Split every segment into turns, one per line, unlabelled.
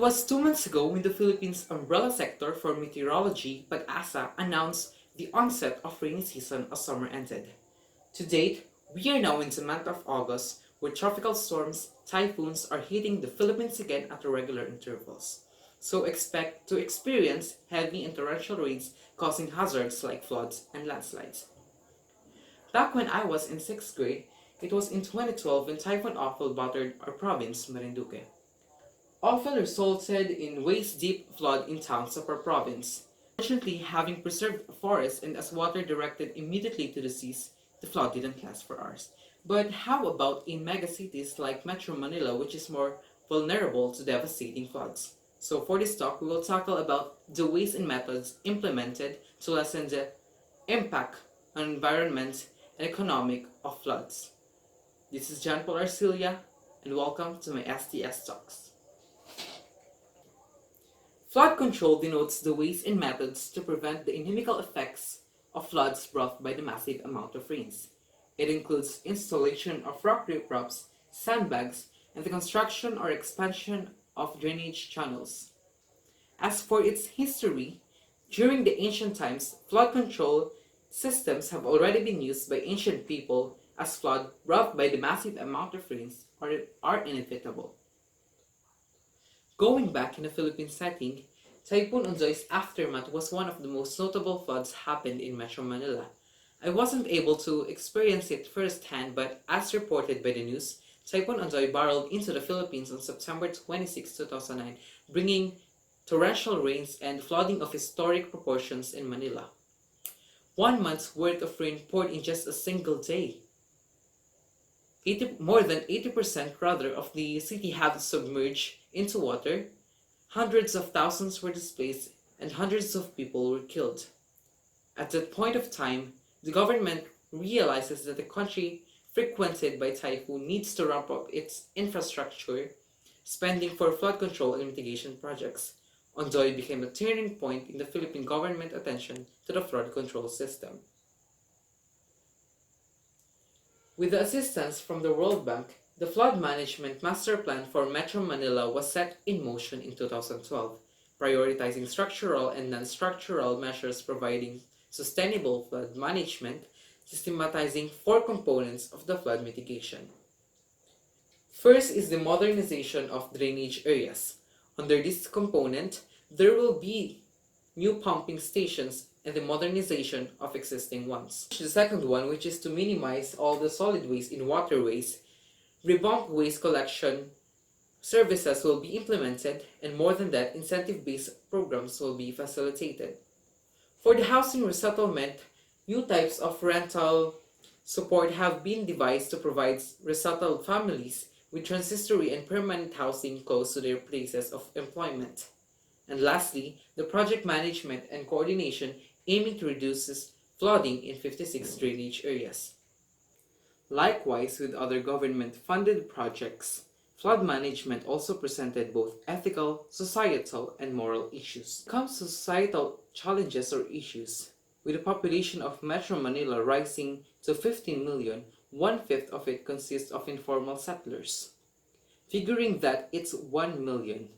was 2 months ago when the Philippines' umbrella sector for meteorology, PAG-ASA, announced the onset of rainy season as summer ended. To date, we are now in the month of August, where tropical storms, typhoons are hitting the Philippines again at irregular intervals. So expect to experience heavy and torrential rains causing hazards like floods and landslides. Back when I was in 6th grade, it was in 2012 when Typhoon Ophel battered our province, Marinduque. Ophel resulted in waist-deep flood in towns of our province. Fortunately, having preserved forests and as water directed immediately to the seas, the flood didn't last for hours. But how about in megacities like Metro Manila, which is more vulnerable to devastating floods? So for this talk, we will tackle about the ways and methods implemented to lessen the impact on environment and economic of floods. This is John Paul Arcilia, and welcome to my STS Talks. Flood control denotes the ways and methods to prevent the inimical effects of floods brought by the massive amount of rains. It includes installation of rock riprapes, sandbags, and the construction or expansion of drainage channels. As for its history, during the ancient times, flood control systems have already been used by ancient people as flood brought by the massive amount of rains are inevitable. Going back in a Philippine setting, Typhoon Ondoy's aftermath was one of the most notable floods happened in Metro Manila. I wasn't able to experience it firsthand, but as reported by the news, Typhoon Ondoy barreled into the Philippines on September 26, 2009, bringing torrential rains and flooding of historic proportions in Manila. 1 month's worth of rain poured in just a single day. More than 80% rather of the city had submerged into water, hundreds of thousands were displaced, and hundreds of people were killed. At that point of time, the government realizes that the country frequented by typhoon needs to ramp up its infrastructure spending for flood control and mitigation projects. Ondoy became a turning point in the Philippine government attention to the flood control system. With the assistance from the World Bank, the Flood Management Master Plan for Metro Manila was set in motion in 2012, prioritizing structural and non-structural measures providing sustainable flood management, systematizing 4 components of the flood mitigation. First is the modernization of drainage areas. Under this component, there will be new pumping stations and the modernization of existing ones. The second one, which is to minimize all the solid waste in waterways, revamped waste collection services will be implemented, and more than that, incentive-based programs will be facilitated. For the housing resettlement, new types of rental support have been devised to provide resettled families with transitory and permanent housing close to their places of employment. And lastly, the project management and coordination aiming to reduce flooding in 56 drainage areas. Likewise, with other government-funded projects, flood management also presented both ethical, societal, and moral issues. When it comes to societal challenges or issues, with the population of Metro Manila rising to 15 million, 1/5 of it consists of informal settlers. Figuring that it's 1 million,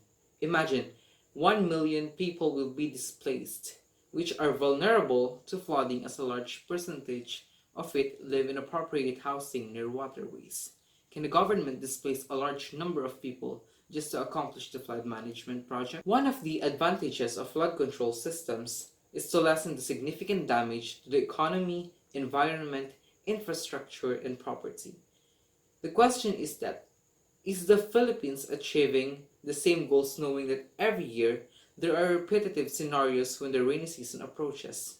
imagine 1 million people will be displaced, which are vulnerable to flooding as a large percentage of it live in appropriate housing near waterways. Can the government displace a large number of people just to accomplish the flood management project? One of the advantages of flood control systems is to lessen the significant damage to the economy, environment, infrastructure, and property. The question is that, is the Philippines achieving the same goals knowing that every year there are repetitive scenarios when the rainy season approaches?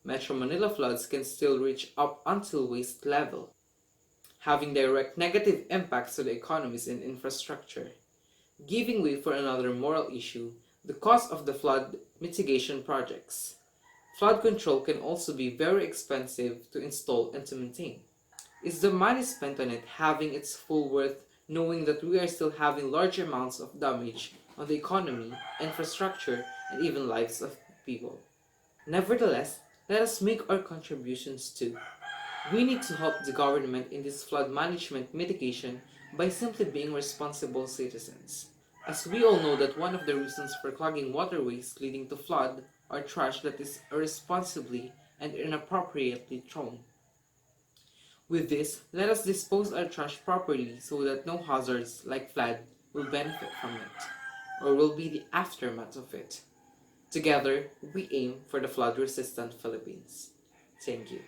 Metro Manila floods can still reach up until waist level, having direct negative impacts to the economies and infrastructure. Giving way for another moral issue, the cost of the flood mitigation projects. Flood control can also be very expensive to install and to maintain. Is the money spent on it having its full worth, knowing that we are still having large amounts of damage on the economy, infrastructure, and even lives of people? Nevertheless, let us make our contributions too. We need to help the government in this flood management mitigation by simply being responsible citizens. As we all know that one of the reasons for clogging waterways leading to flood are trash that is irresponsibly and inappropriately thrown. With this, let us dispose our trash properly so that no hazards like flood will benefit from it, or will be the aftermath of it. Together, we aim for the flood-resistant Philippines. Thank you.